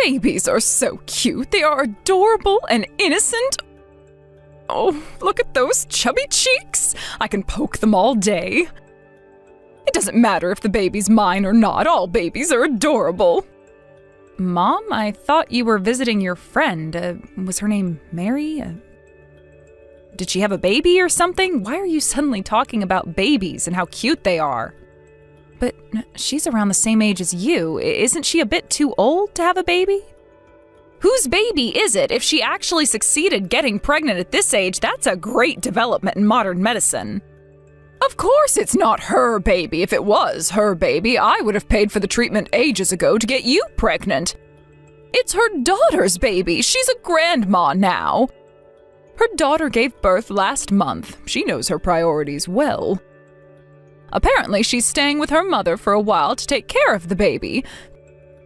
Babies are so cute. They are adorable and innocent. Oh, look at those chubby cheeks. I can poke them all day. It doesn't matter if the baby's mine or not. All babies are adorable. Mom, I thought you were visiting your friend. Was her name Mary? Did she have a baby or something? Why are you suddenly talking about babies and how cute they are? But she's around the same age as you. Isn't she a bit too old to have a baby? Whose baby is it? If she actually succeeded getting pregnant at this age, that's a great development in modern medicine. Of course it's not her baby. If it was her baby, I would have paid for the treatment ages ago to get you pregnant. It's her daughter's baby. She's a grandma now. Her daughter gave birth last month. She knows her priorities well. Apparently, she's staying with her mother for a while to take care of the baby.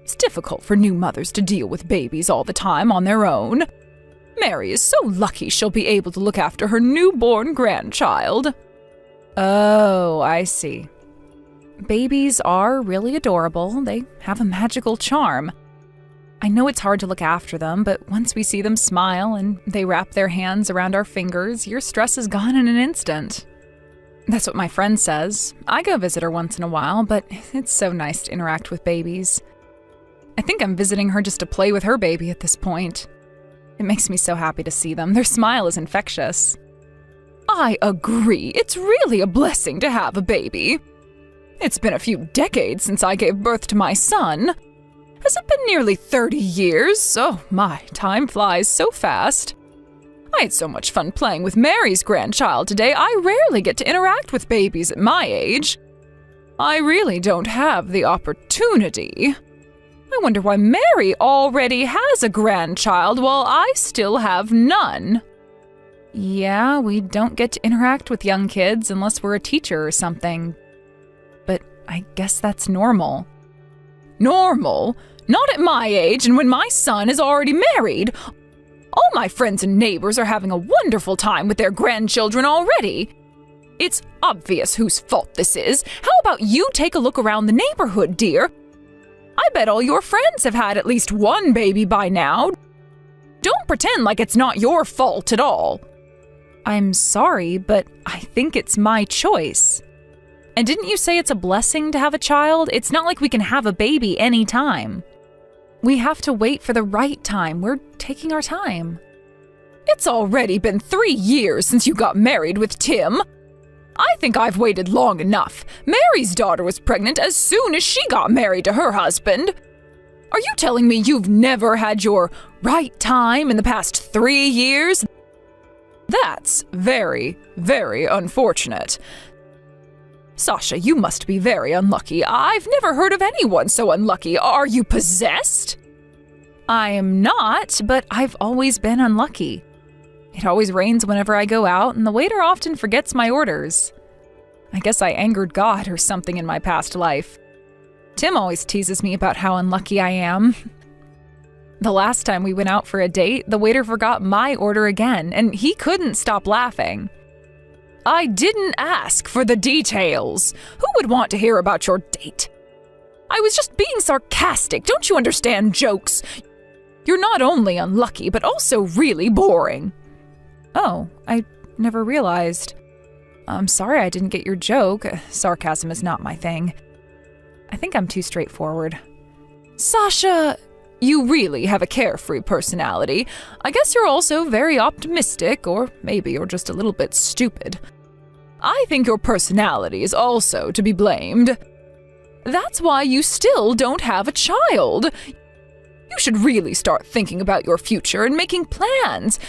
It's difficult for new mothers to deal with babies all the time on their own. Mary is so lucky she'll be able to look after her newborn grandchild. Oh, I see. Babies are really adorable. They have a magical charm. I know it's hard to look after them, but once we see them smile and they wrap their hands around our fingers, your stress is gone in an instant. That's what my friend says. I go visit her once in a while, but it's so nice to interact with babies. I think I'm visiting her just to play with her baby at this point. It makes me so happy to see them. Their smile is infectious. I agree. It's really a blessing to have a baby. It's been a few decades since I gave birth to my son. Has it been nearly 30 years? Oh my, time flies so fast. I had so much fun playing with Mary's grandchild today. I rarely get to interact with babies at my age. I really don't have the opportunity. I wonder why Mary already has a grandchild while I still have none. Yeah, we don't get to interact with young kids unless we're a teacher or something. But I guess that's normal. Normal? Not at my age and when my son is already married. All my friends and neighbors are having a wonderful time with their grandchildren already. It's obvious whose fault this is. How about you take a look around the neighborhood, dear? I bet all your friends have had at least one baby by now. Don't pretend like it's not your fault at all. I'm sorry, but I think it's my choice. And didn't you say it's a blessing to have a child? It's not like we can have a baby anytime. We have to wait for the right time. We're taking our time. It's already been 3 years since you got married with Tim. I think I've waited long enough. Mary's daughter was pregnant as soon as she got married to her husband. Are you telling me you've never had your right time in the past 3 years? That's very, very unfortunate. Sasha, you must be very unlucky. I've never heard of anyone so unlucky. Are you possessed? I am not, but I've always been unlucky. It always rains whenever I go out, and the waiter often forgets my orders. I guess I angered God or something in my past life. Tim always teases me about how unlucky I am. The last time we went out for a date, the waiter forgot my order again, and he couldn't stop laughing. I didn't ask for the details. Who would want to hear about your date? I was just being sarcastic. Don't you understand jokes? You're not only unlucky, but also really boring. Oh, I never realized. I'm sorry I didn't get your joke. Sarcasm is not my thing. I think I'm too straightforward. Sasha, you really have a carefree personality. I guess you're also very optimistic, or maybe you're just a little bit stupid. I think your personality is also to be blamed. That's why you still don't have a child. You should really start thinking about your future and making plans.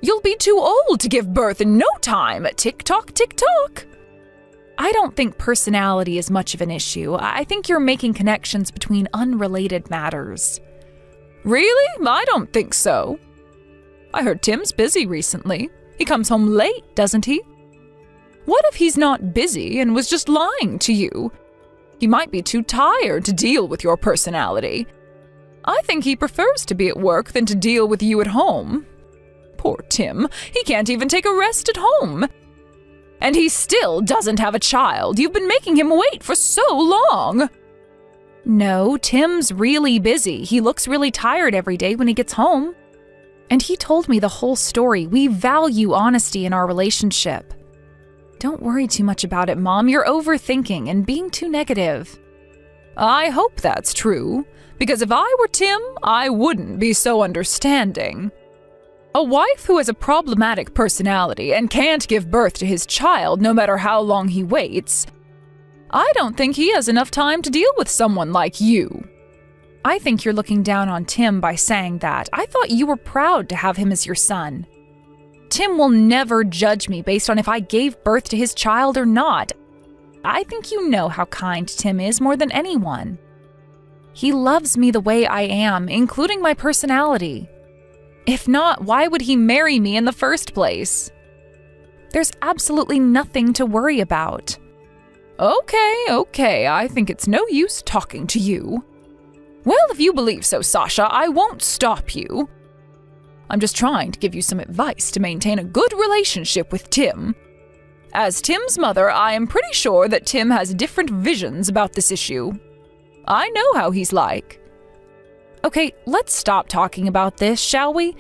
You'll be too old to give birth in no time. Tick-tock, tick-tock. I don't think personality is much of an issue. I think you're making connections between unrelated matters. Really? I don't think so. I heard Tim's busy recently. He comes home late, doesn't he? What if he's not busy and was just lying to you? He might be too tired to deal with your personality. I think he prefers to be at work than to deal with you at home. Poor Tim, he can't even take a rest at home. And he still doesn't have a child. You've been making him wait for so long. No, Tim's really busy. He looks really tired every day when he gets home. And he told me the whole story. We value honesty in our relationship. Don't worry too much about it, Mom. You're overthinking and being too negative. I hope that's true, because if I were Tim, I wouldn't be so understanding. A wife who has a problematic personality and can't give birth to his child no matter how long he waits, I don't think he has enough time to deal with someone like you. I think you're looking down on Tim by saying that. I thought you were proud to have him as your son. Tim will never judge me based on if I gave birth to his child or not. I think you know how kind Tim is more than anyone. He loves me the way I am, including my personality. If not, why would he marry me in the first place? There's absolutely nothing to worry about. Okay, I think it's no use talking to you. Well, if you believe so, Sasha, I won't stop you. I'm just trying to give you some advice to maintain a good relationship with Tim. As Tim's mother, I am pretty sure that Tim has different visions about this issue. I know how he's like. Okay, let's stop talking about this, shall we?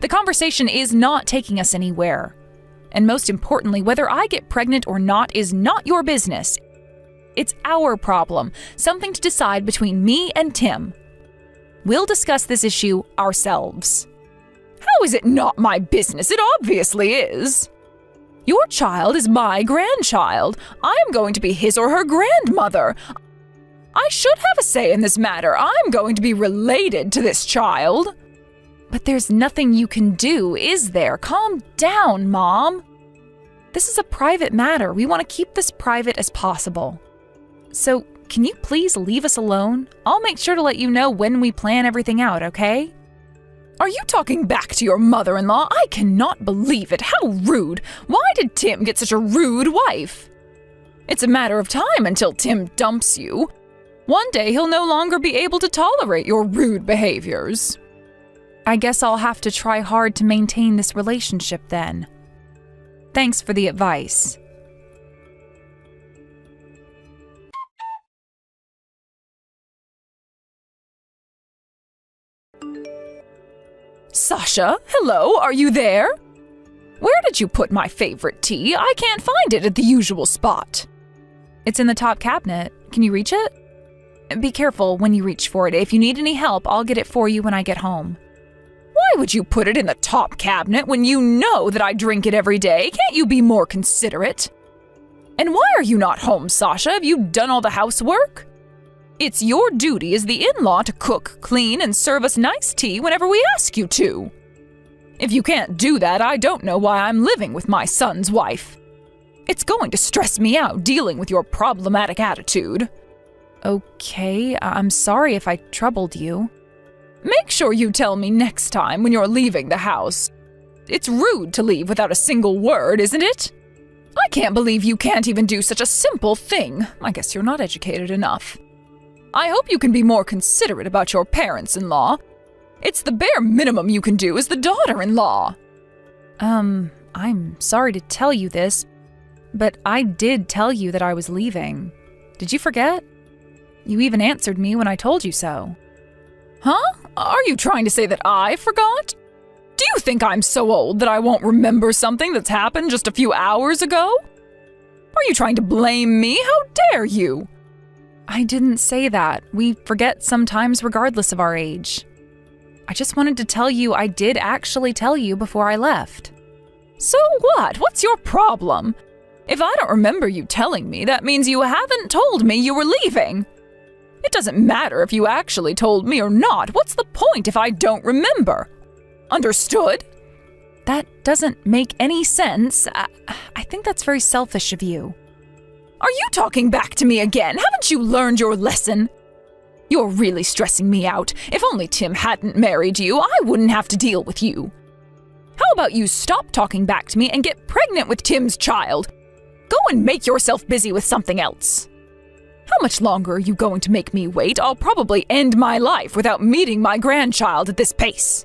The conversation is not taking us anywhere. And most importantly, whether I get pregnant or not is not your business. It's our problem, something to decide between me and Tim. We'll discuss this issue ourselves. How is it not my business? It obviously is. Your child is my grandchild. I am going to be his or her grandmother. I should have a say in this matter. I'm going to be related to this child. But there's nothing you can do, is there? Calm down, Mom. This is a private matter. We want to keep this private as possible. So, can you please leave us alone? I'll make sure to let you know when we plan everything out, okay? Are you talking back to your mother-in-law? I cannot believe it. How rude. Why did Tim get such a rude wife? It's a matter of time until Tim dumps you. One day he'll no longer be able to tolerate your rude behaviors. I guess I'll have to try hard to maintain this relationship then. Thanks for the advice. Sasha, hello, are you there? Where did you put my favorite tea? I can't find it at the usual spot. It's in the top cabinet. Can you reach it? Be careful when you reach for it. If you need any help, I'll get it for you when I get home. Why would you put it in the top cabinet when you know that I drink it every day? Can't you be more considerate? And why are you not home, Sasha? Have you done all the housework? It's your duty as the in-law to cook, clean, and serve us nice tea whenever we ask you to. If you can't do that, I don't know why I'm living with my son's wife. It's going to stress me out dealing with your problematic attitude. Okay, I'm sorry if I troubled you. Make sure you tell me next time when you're leaving the house. It's rude to leave without a single word, isn't it? I can't believe you can't even do such a simple thing. I guess you're not educated enough. I hope you can be more considerate about your parents-in-law. It's the bare minimum you can do as the daughter-in-law. I'm sorry to tell you this, but I did tell you that I was leaving. Did you forget? You even answered me when I told you so. Huh? Are you trying to say that I forgot? Do you think I'm so old that I won't remember something that's happened just a few hours ago? Are you trying to blame me? How dare you? I didn't say that. We forget sometimes regardless of our age. I just wanted to tell you I did actually tell you before I left. So what? What's your problem? If I don't remember you telling me, that means you haven't told me you were leaving. It doesn't matter if you actually told me or not. What's the point if I don't remember? Understood? That doesn't make any sense. I think that's very selfish of you. Are you talking back to me again? Haven't you learned your lesson? You're really stressing me out. If only Tim hadn't married you, I wouldn't have to deal with you. How about you stop talking back to me and get pregnant with Tim's child? Go and make yourself busy with something else. How much longer are you going to make me wait? I'll probably end my life without meeting my grandchild at this pace.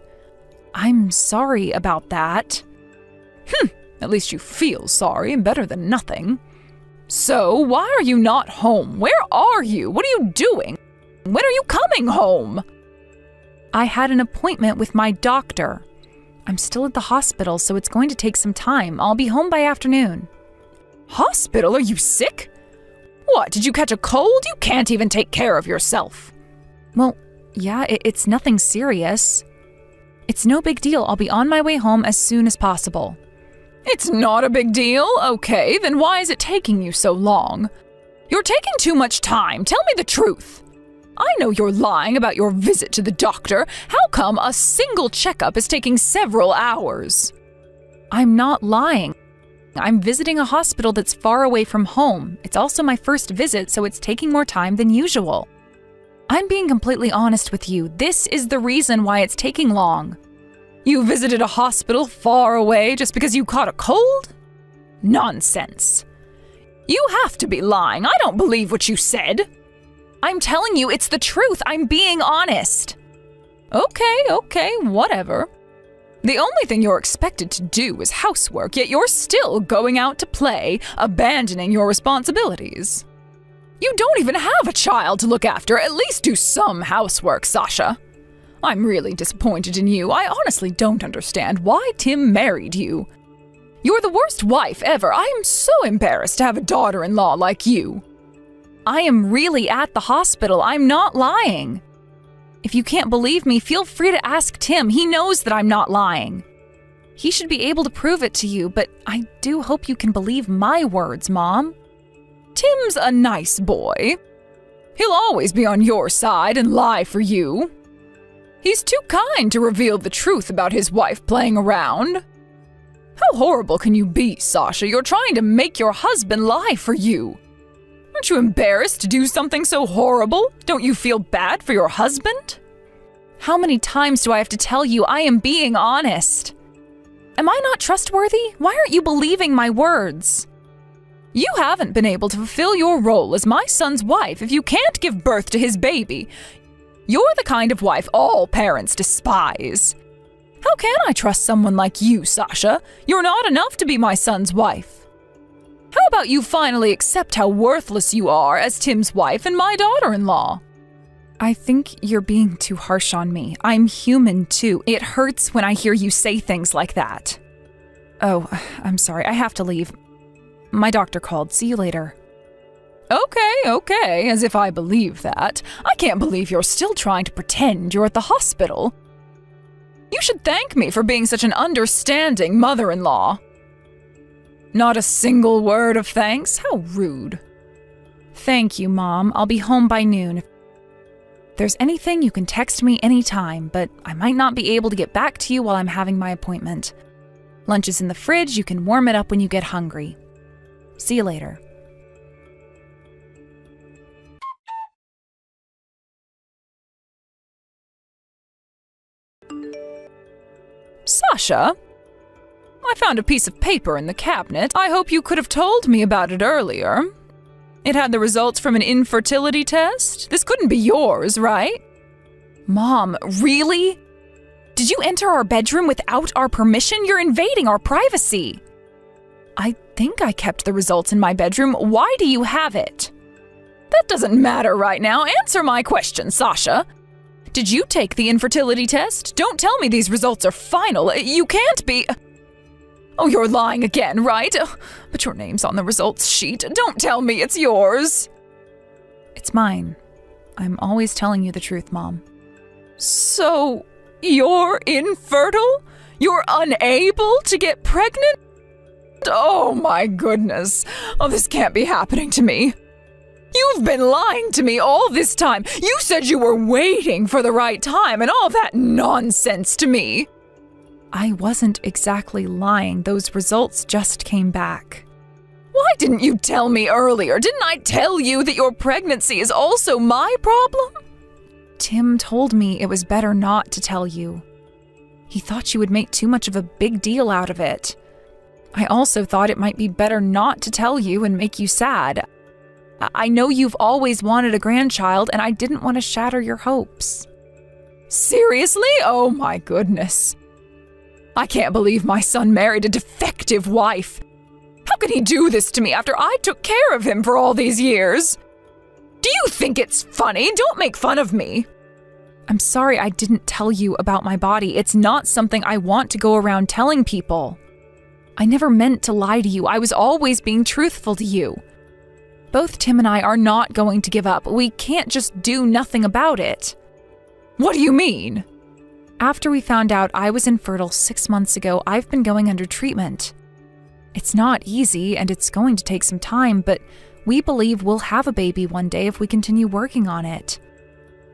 I'm sorry about that. At least you feel sorry, and better than nothing. So, why are you not home? Where are you? What are you doing? When are you coming home? I had an appointment with my doctor. I'm still at the hospital, so it's going to take some time. I'll be home by afternoon. Hospital? Are you sick? What, did you catch a cold? You can't even take care of yourself. Well, yeah, it's nothing serious. It's no big deal. I'll be on my way home as soon as possible. It's not a big deal? Okay, then why is it taking you so long? You're taking too much time. Tell me the truth. I know you're lying about your visit to the doctor. How come a single checkup is taking several hours? I'm not lying. I'm visiting a hospital that's far away from home. It's also my first visit, so it's taking more time than usual. I'm being completely honest with you. This is the reason why it's taking long. You visited a hospital far away just because you caught a cold? Nonsense. You have to be lying. I don't believe what you said. I'm telling you, it's the truth. I'm being honest. Okay, whatever. The only thing you're expected to do is housework, yet you're still going out to play, abandoning your responsibilities. You don't even have a child to look after. At least do some housework, Sasha. I'm really disappointed in you. I honestly don't understand why Tim married you. You're the worst wife ever. I am so embarrassed to have a daughter-in-law like you. I am really at the hospital. I'm not lying. If you can't believe me, feel free to ask Tim. He knows that I'm not lying. He should be able to prove it to you, but I do hope you can believe my words, Mom. Tim's a nice boy. He'll always be on your side and lie for you. He's too kind to reveal the truth about his wife playing around. How horrible can you be, Sasha? You're trying to make your husband lie for you. Aren't you embarrassed to do something so horrible? Don't you feel bad for your husband? How many times do I have to tell you I am being honest? Am I not trustworthy? Why aren't you believing my words? You haven't been able to fulfill your role as my son's wife if you can't give birth to his baby. You're the kind of wife all parents despise. How can I trust someone like you, Sasha? You're not enough to be my son's wife. How about you finally accept how worthless you are as Tim's wife and my daughter-in-law? I think you're being too harsh on me. I'm human too. It hurts when I hear you say things like that. Oh, I'm sorry. I have to leave. My doctor called. See you later. Okay, as if I believe that. I can't believe you're still trying to pretend you're at the hospital. You should thank me for being such an understanding mother-in-law. Not a single word of thanks? How rude. Thank you, Mom. I'll be home by noon. If there's anything, you can text me anytime, but I might not be able to get back to you while I'm having my appointment. Lunch is in the fridge. You can warm it up when you get hungry. See you later. Sasha? I found a piece of paper in the cabinet. I hope you could have told me about it earlier. It had the results from an infertility test. This couldn't be yours, right? Mom, really? Did you enter our bedroom without our permission? You're invading our privacy. I think I kept the results in my bedroom. Why do you have it? That doesn't matter right now. Answer my question, Sasha. Did you take the infertility test? Don't tell me these results are final. You can't be... Oh, you're lying again, right? But your name's on the results sheet. Don't tell me it's yours. It's mine. I'm always telling you the truth, Mom. So, you're infertile? You're unable to get pregnant? Oh my goodness. Oh, this can't be happening to me. You've been lying to me all this time. You said you were waiting for the right time and all that nonsense to me. I wasn't exactly lying. Those results just came back. Why didn't you tell me earlier? Didn't I tell you that your pregnancy is also my problem? Tim told me it was better not to tell you. He thought you would make too much of a big deal out of it. I also thought it might be better not to tell you and make you sad. I know you've always wanted a grandchild, and I didn't want to shatter your hopes. Seriously? Oh my goodness. I can't believe my son married a defective wife. How could he do this to me after I took care of him for all these years? Do you think it's funny? Don't make fun of me. I'm sorry I didn't tell you about my body. It's not something I want to go around telling people. I never meant to lie to you. I was always being truthful to you. Both Tim and I are not going to give up. We can't just do nothing about it. What do you mean? After we found out I was infertile 6 months ago, I've been going under treatment. It's not easy and it's going to take some time, but we believe we'll have a baby one day if we continue working on it.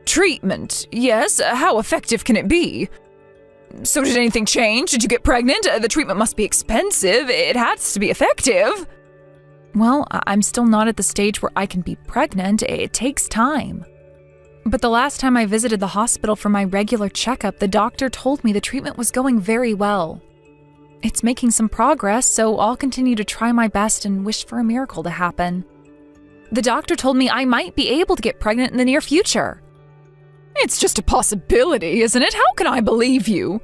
Treatment, yes. How effective can it be? So did anything change? Did you get pregnant? The treatment must be expensive. It has to be effective. Well, I'm still not at the stage where I can be pregnant. It takes time. But the last time I visited the hospital for my regular checkup, the doctor told me the treatment was going very well. It's making some progress, so I'll continue to try my best and wish for a miracle to happen. The doctor told me I might be able to get pregnant in the near future. It's just a possibility, isn't it? How can I believe you?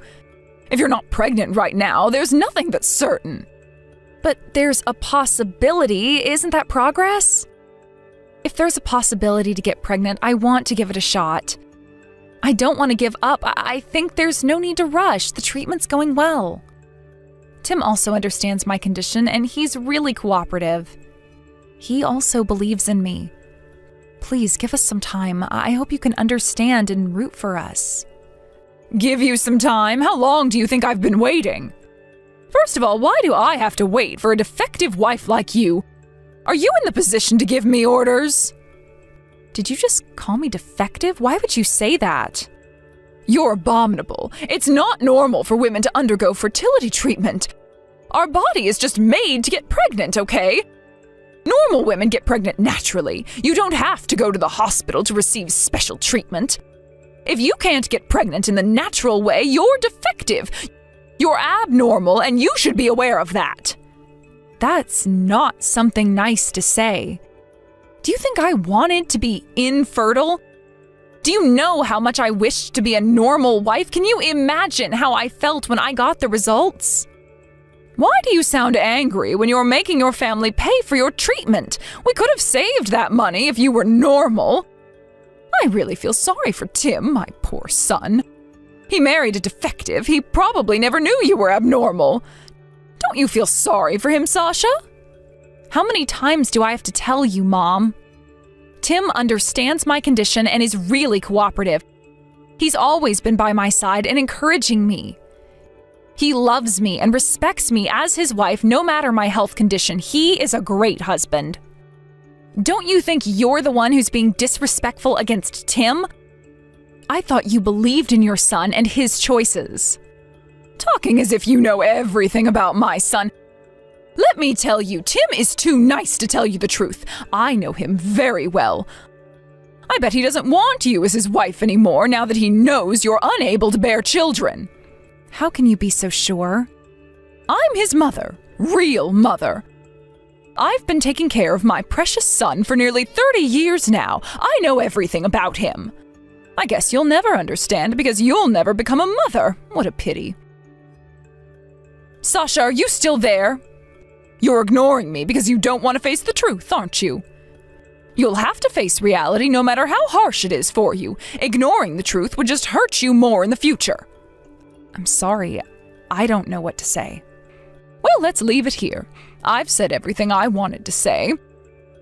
If you're not pregnant right now, there's nothing that's certain. But there's a possibility, isn't that progress? If there's a possibility to get pregnant, I want to give it a shot. I don't want to give up. I think there's no need to rush. The treatment's going well. Tim also understands my condition, and he's really cooperative. He also believes in me. Please give us some time. I hope you can understand and root for us. Give you some time? How long do you think I've been waiting? First of all, why do I have to wait for a defective wife like you? Are you in the position to give me orders? Did you just call me defective? Why would you say that? You're abominable. It's not normal for women to undergo fertility treatment. Our body is just made to get pregnant, okay? Normal women get pregnant naturally. You don't have to go to the hospital to receive special treatment. If you can't get pregnant in the natural way, you're defective. You're abnormal, and you should be aware of that. That's not something nice to say. Do you think I wanted to be infertile? Do you know how much I wished to be a normal wife? Can you imagine how I felt when I got the results? Why do you sound angry when you're making your family pay for your treatment? We could have saved that money if you were normal. I really feel sorry for Tim, my poor son. He married a defective. He probably never knew you were abnormal. Don't you feel sorry for him, Sasha? How many times do I have to tell you, Mom? Tim understands my condition and is really cooperative. He's always been by my side and encouraging me. He loves me and respects me as his wife no matter my health condition. He is a great husband. Don't you think you're the one who's being disrespectful against Tim? I thought you believed in your son and his choices. Talking as if you know everything about my son. Let me tell you, Tim is too nice to tell you the truth. I know him very well. I bet he doesn't want you as his wife anymore now that he knows you're unable to bear children. How can you be so sure? I'm his mother, real mother. I've been taking care of my precious son for nearly 30 years now. I know everything about him. I guess you'll never understand because you'll never become a mother. What a pity. Sasha, are you still there? You're ignoring me because you don't want to face the truth, aren't you? You'll have to face reality no matter how harsh it is for you. Ignoring the truth would just hurt you more in the future. I'm sorry. I don't know what to say. Well, let's leave it here. I've said everything I wanted to say.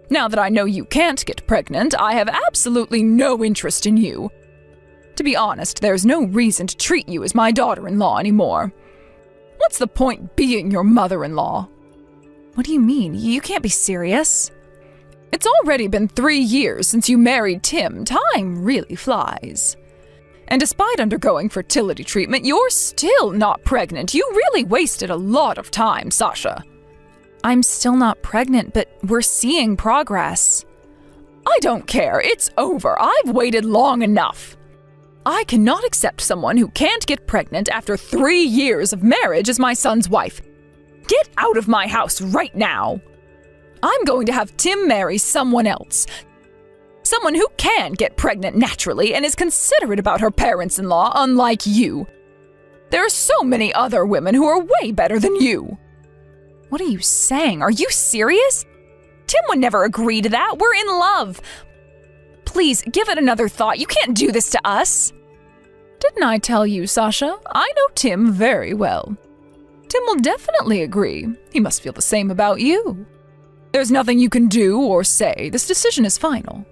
Now that I know you can't get pregnant, I have absolutely no interest in you. To be honest, there's no reason to treat you as my daughter-in-law anymore. What's the point being your mother-in-law? What do you mean? You can't be serious. It's already been 3 years since you married Tim. Time really flies. And despite undergoing fertility treatment, you're still not pregnant. You really wasted a lot of time, Sasha. I'm still not pregnant, but we're seeing progress. I don't care. It's over. I've waited long enough. I cannot accept someone who can't get pregnant after 3 years of marriage as my son's wife. Get out of my house right now. I'm going to have Tim marry someone else. Someone who can get pregnant naturally and is considerate about her parents-in-law, unlike you. There are so many other women who are way better than you. What are you saying? Are you serious? Tim would never agree to that. We're in love. please, give it another thought. You can't do this to us. Didn't I tell you, Sasha? I know Tim very well. Tim will definitely agree. He must feel the same about you. There's nothing you can do or say. This decision is final.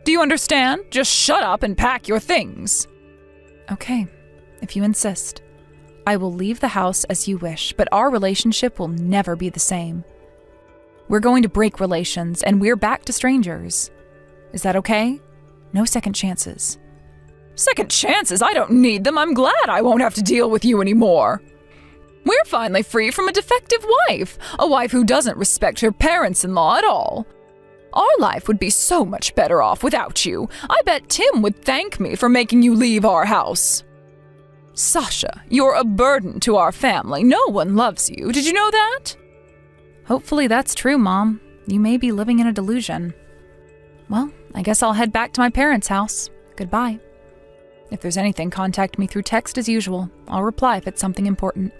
Do you understand? Just shut up and pack your things. Okay, if you insist. I will leave the house as you wish, but our relationship will never be the same. We're going to break relations, and we're back to strangers. Is that okay? No second chances. Second chances? I don't need them. I'm glad I won't have to deal with you anymore. We're finally free from a defective wife, a wife who doesn't respect her parents-in-law at all. Our life would be so much better off without you. I bet Tim would thank me for making you leave our house. Sasha, you're a burden to our family. No one loves you. Did you know that? Hopefully that's true, Mom. You may be living in a delusion. Well, I guess I'll head back to my parents' house. Goodbye. If there's anything, contact me through text as usual. I'll reply if it's something important.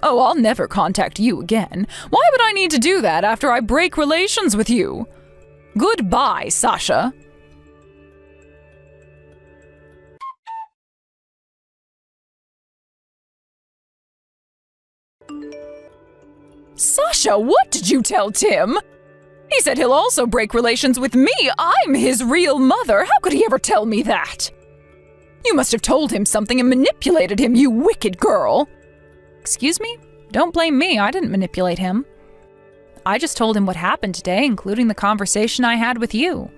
Oh, I'll never contact you again. Why would I need to do that after I break relations with you? Goodbye, Sasha. Sasha, what did you tell Tim? He said he'll also break relations with me. I'm his real mother. How could he ever tell me that? You must have told him something and manipulated him, you wicked girl. Excuse me? Don't blame me. I didn't manipulate him. I just told him what happened today, including the conversation I had with you.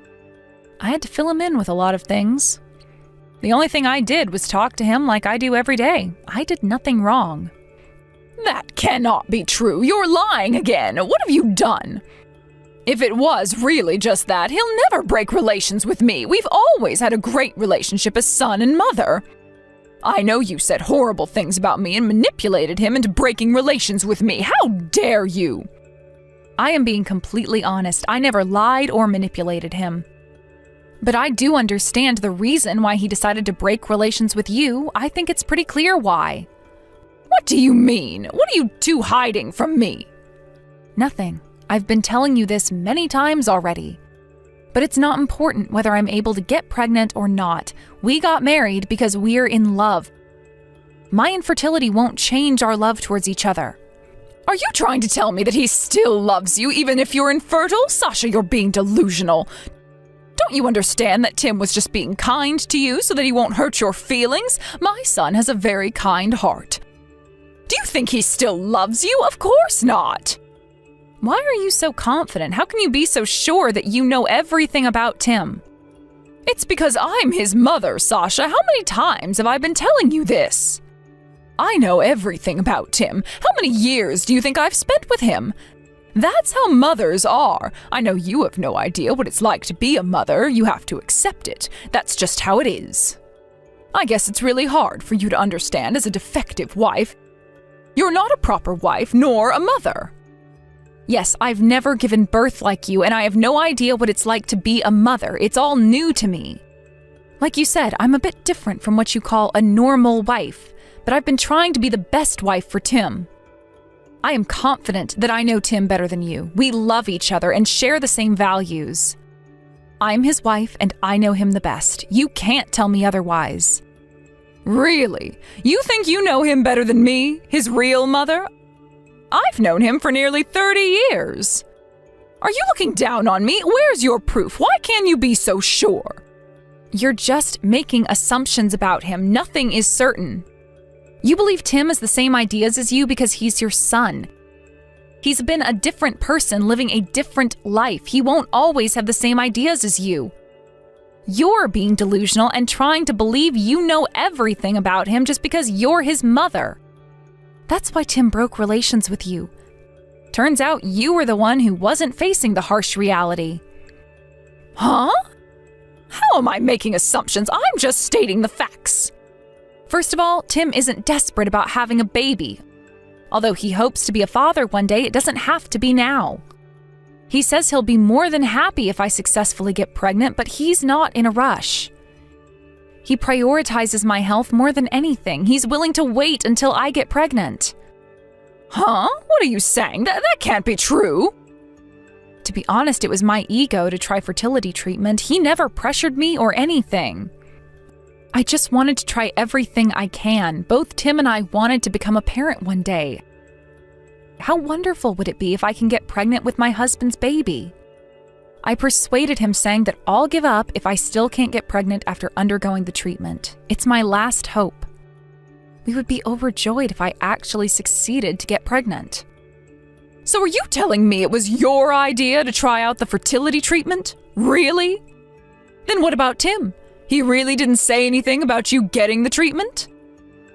I had to fill him in with a lot of things. The only thing I did was talk to him like I do every day. I did nothing wrong. That cannot be true. You're lying again. What have you done? If it was really just that, he'll never break relations with me. We've always had a great relationship as son and mother. I know you said horrible things about me and manipulated him into breaking relations with me. How dare you? I am being completely honest. I never lied or manipulated him. But I do understand the reason why he decided to break relations with you. I think it's pretty clear why. What do you mean? What are you two hiding from me? Nothing. I've been telling you this many times already. But it's not important whether I'm able to get pregnant or not. We got married because we're in love. My infertility won't change our love towards each other. Are you trying to tell me that he still loves you even if you're infertile? Sasha, you're being delusional. Don't you understand that Tim was just being kind to you so that he won't hurt your feelings? My son has a very kind heart. Do you think he still loves you? Of course not. Why are you so confident? How can you be so sure that you know everything about Tim? It's because I'm his mother, Sasha. How many times have I been telling you this? I know everything about Tim. How many years do you think I've spent with him? That's how mothers are. I know you have no idea what it's like to be a mother. You have to accept it. That's just how it is. I guess it's really hard for you to understand as a defective wife. You're not a proper wife nor a mother. Yes, I've never given birth like you, and I have no idea what it's like to be a mother. It's all new to me. Like you said, I'm a bit different from what you call a normal wife, but I've been trying to be the best wife for Tim. I am confident that I know Tim better than you. We love each other and share the same values. I'm his wife, and I know him the best. You can't tell me otherwise. Really? You think you know him better than me, his real mother? I've known him for nearly 30 years. Are you looking down on me? Where's your proof? Why can't you be so sure? You're just making assumptions about him. Nothing is certain. You believe Tim has the same ideas as you because he's your son. He's been a different person living a different life. He won't always have the same ideas as you. You're being delusional and trying to believe you know everything about him just because you're his mother. That's why Tim broke relations with you. Turns out you were the one who wasn't facing the harsh reality. Huh? How am I making assumptions? I'm just stating the facts. First of all, Tim isn't desperate about having a baby. Although he hopes to be a father one day, it doesn't have to be now. He says he'll be more than happy if I successfully get pregnant, but he's not in a rush. He prioritizes my health more than anything. He's willing to wait until I get pregnant. Huh? What are you saying? That can't be true. To be honest, it was my ego to try fertility treatment. He never pressured me or anything. I just wanted to try everything I can. Both Tim and I wanted to become a parent one day. How wonderful would it be if I can get pregnant with my husband's baby? I persuaded him, saying that I'll give up if I still can't get pregnant after undergoing the treatment. It's my last hope. We would be overjoyed if I actually succeeded to get pregnant. So are you telling me it was your idea to try out the fertility treatment? Really? Then what about Tim? He really didn't say anything about you getting the treatment?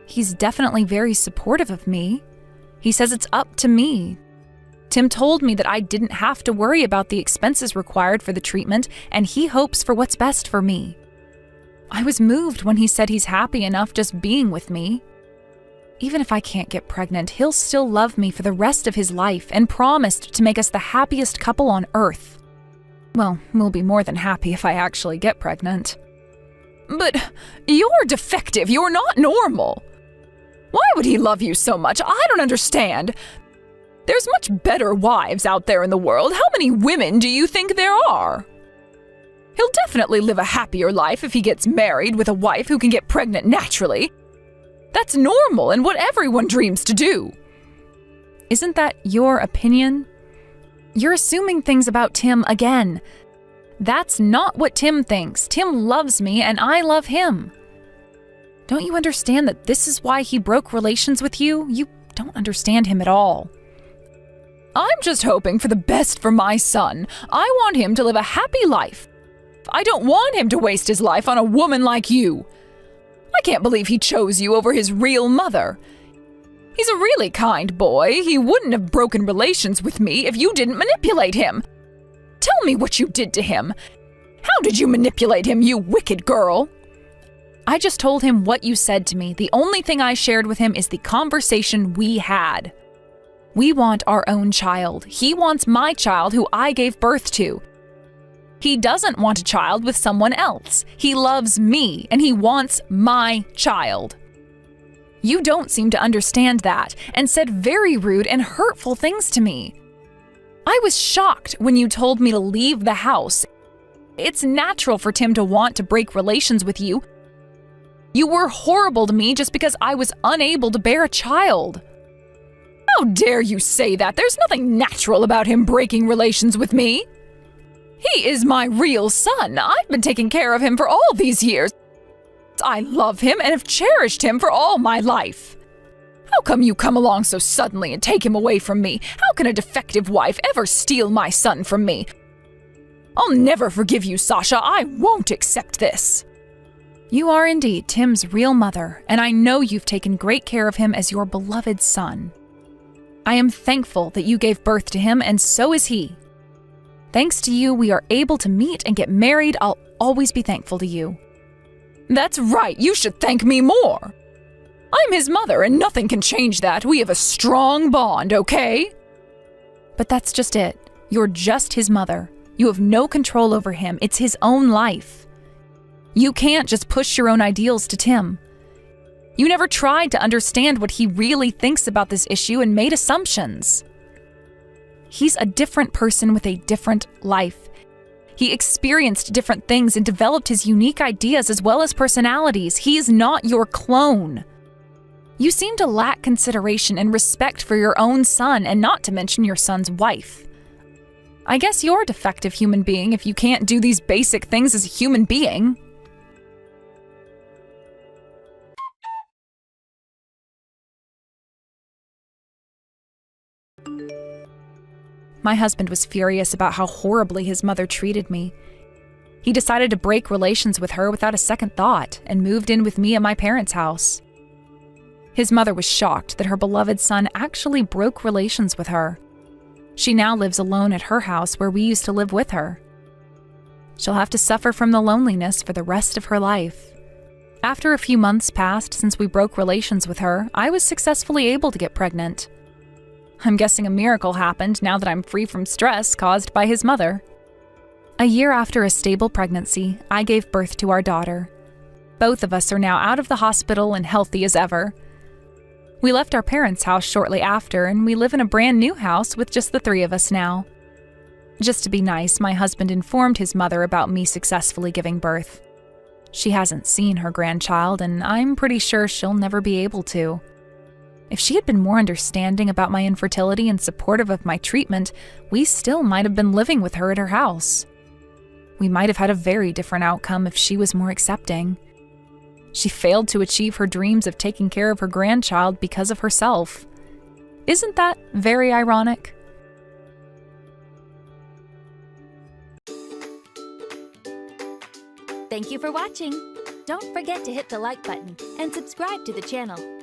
He's definitely very supportive of me. He says it's up to me. Tim told me that I didn't have to worry about the expenses required for the treatment, and he hopes for what's best for me. I was moved when he said he's happy enough just being with me. Even if I can't get pregnant, he'll still love me for the rest of his life and promised to make us the happiest couple on earth. Well, we'll be more than happy if I actually get pregnant. But you're defective. You're not normal. Why would he love you so much? I don't understand. There's much better wives out there in the world. How many women do you think there are? He'll definitely live a happier life if he gets married with a wife who can get pregnant naturally. That's normal and what everyone dreams to do. Isn't that your opinion? You're assuming things about Tim again. That's not what Tim thinks. Tim loves me and I love him. Don't you understand that this is why he broke relations with you? You don't understand him at all. I'm just hoping for the best for my son. I want him to live a happy life. I don't want him to waste his life on a woman like you. I can't believe he chose you over his real mother. He's a really kind boy. He wouldn't have broken relations with me if you didn't manipulate him. Tell me what you did to him. How did you manipulate him, you wicked girl? I just told him what you said to me. The only thing I shared with him is the conversation we had. We want our own child. He wants my child who I gave birth to. He doesn't want a child with someone else. He loves me, and he wants my child. You don't seem to understand that, and said very rude and hurtful things to me. I was shocked when you told me to leave the house. It's natural for Tim to want to break relations with you. You were horrible to me just because I was unable to bear a child. How dare you say that? There's nothing natural about him breaking relations with me. He is my real son. I've been taking care of him for all these years. I love him and have cherished him for all my life. How come you come along so suddenly and take him away from me? How can a defective wife ever steal my son from me? I'll never forgive you, Sasha. I won't accept this. You are indeed Tim's real mother, and I know you've taken great care of him as your beloved son. I am thankful that you gave birth to him, and so is he. Thanks to you, we are able to meet and get married. I'll always be thankful to you. That's right. You should thank me more. I'm his mother, and nothing can change that. We have a strong bond, okay? But that's just it. You're just his mother. You have no control over him. It's his own life. You can't just push your own ideals to Tim. You never tried to understand what he really thinks about this issue and made assumptions. He's a different person with a different life. He experienced different things and developed his unique ideas as well as personalities. He's not your clone. You seem to lack consideration and respect for your own son, and not to mention your son's wife. I guess you're a defective human being if you can't do these basic things as a human being. My husband was furious about how horribly his mother treated me. He decided to break relations with her without a second thought and moved in with me at my parents' house. His mother was shocked that her beloved son actually broke relations with her. She now lives alone at her house where we used to live with her. She'll have to suffer from the loneliness for the rest of her life. After a few months passed since we broke relations with her, I was successfully able to get pregnant. I'm guessing a miracle happened now that I'm free from stress caused by his mother. A year after a stable pregnancy, I gave birth to our daughter. Both of us are now out of the hospital and healthy as ever. We left our parents' house shortly after, and we live in a brand new house with just the three of us now. Just to be nice, my husband informed his mother about me successfully giving birth. She hasn't seen her grandchild, and I'm pretty sure she'll never be able to. If she had been more understanding about my infertility and supportive of my treatment, we still might have been living with her at her house. We might have had a very different outcome if she was more accepting. She failed to achieve her dreams of taking care of her grandchild because of herself. Isn't that very ironic? Thank you for watching. Don't forget to hit the like button and subscribe to the channel.